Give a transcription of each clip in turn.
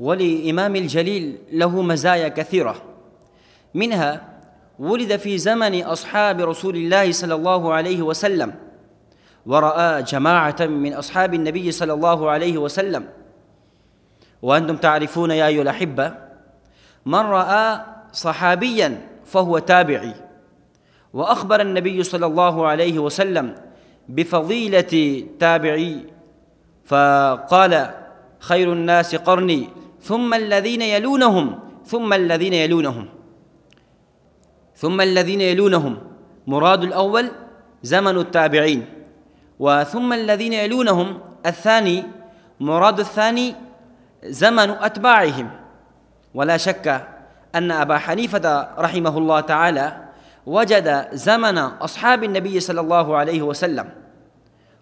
ولإمام الجليل له مزايا كثيرة، منها ولد في زمن أصحاب رسول الله صلى الله عليه وسلم، ورأى جماعة من أصحاب النبي صلى الله عليه وسلم. وأنتم تعرفون يا أيها الأحبة، من رأى صحابيا فهو تابعي، وأخبر النبي صلى الله عليه وسلم بفضيلة تابعي فقال: خير الناس قرني ثم الذين يلونهم ثم الذين يلونهم ثم الذين يلونهم. مراد الأول زمن التابعين، وثم الذين يلونهم الثاني مراد الثاني زمن أتباعهم. ولا شك أن أبا حنيفة رحمه الله تعالى وجد زمن أصحاب النبي صلى الله عليه وسلم،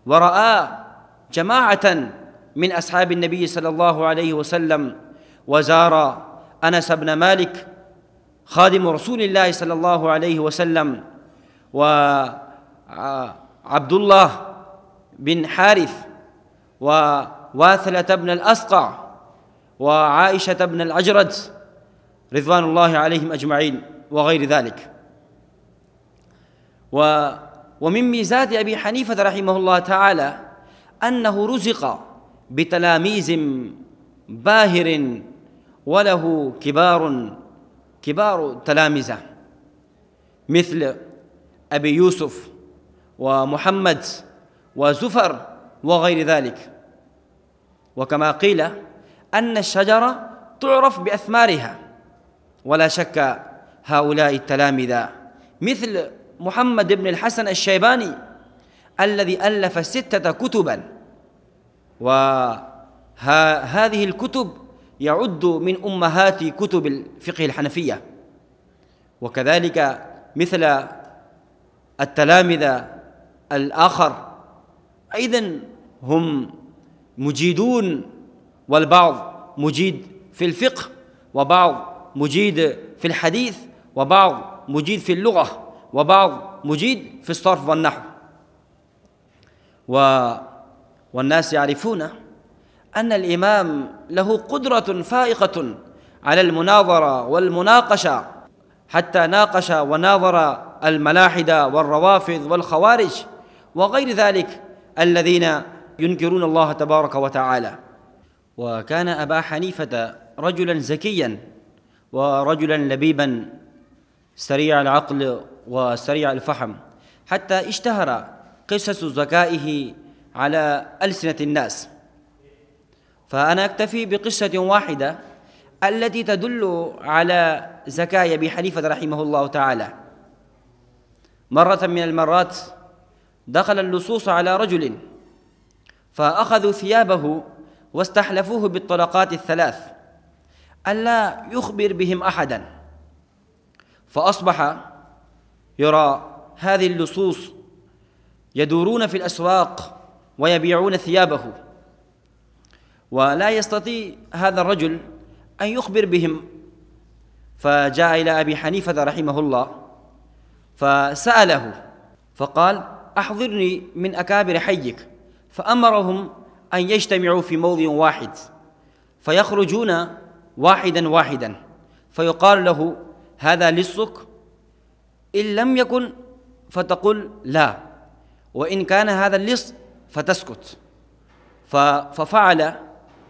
ورأى جماعة من أصحاب النبي صلى الله عليه وسلم، وزار أنس بن مالك خادم رسول الله صلى الله عليه وسلم، وعبد الله بن حارث، وواثلة بن الأسقع، وعائشة بن الأجرد رضوان الله عليهم أجمعين، وغير ذلك. ومن ميزات أبي حنيفة رحمه الله تعالى أنه رزق بتلاميذ باهر، وله كبار تلامذة مثل أبي يوسف ومحمد وزفر وغير ذلك. وكما قيل أن الشجرة تعرف بأثمارها، ولا شك هؤلاء التلامذة مثل محمد بن الحسن الشيباني الذي ألف 6 كتبا، وهذه الكتب يعد من أمهات كتب الفقه الحنفية. وكذلك مثل التلامذة الآخر أيضا هم مجيدون، والبعض مجيد في الفقه، وبعض مجيد في الحديث، وبعض مجيد في اللغة، وبعض مجيد في الصرف والنحو. والناس يعرفون أن الإمام له قدرة فائقة على المناظرة والمناقشة، حتى ناقش وناظر الملاحدة والروافض والخوارج وغير ذلك الذين ينكرون الله تبارك وتعالى. وكان أبا حنيفة رجلا زكيا ورجلا لبيبا سريع العقل وسريع الفهم، حتى اشتهر قصص ذكائه على ألسنة الناس. فأنا أكتفي بقصة واحدة التي تدل على ذكاء أبي حنيفة رحمه الله تعالى. مرة من المرات دخل اللصوص على رجل، فأخذوا ثيابه واستحلفوه بالطلقات 3 ألا يخبر بهم أحدا، فأصبح يرى هذه اللصوص يدورون في الأسواق ويبيعون ثيابه، ولا يستطيع هذا الرجل أن يخبر بهم. فجاء إلى أبي حنيفة رحمه الله فسأله، فقال: أحضرني من أكابر حيك. فأمرهم أن يجتمعوا في موضع واحد، فيخرجون واحدا واحدا، فيقال له: هذا لصك؟ إن لم يكن فتقول لا، وإن كان هذا اللص فتسكت. ففعل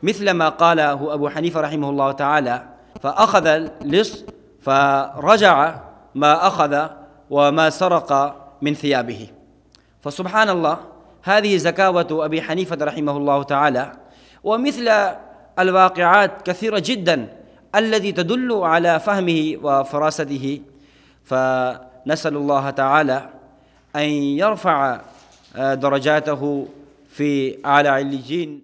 مثل ما قاله أبو حنيفة رحمه الله تعالى، فأخذ اللص فرجع ما أخذ وما سرق من ثيابه. فسبحان الله، هذه زكاوة أبي حنيفة رحمه الله تعالى. ومثل الواقعات كثيرة جدا التي تدل على فهمه وفراسته. فنسأل الله تعالى أن يرفع درجاته في أعلى عليين.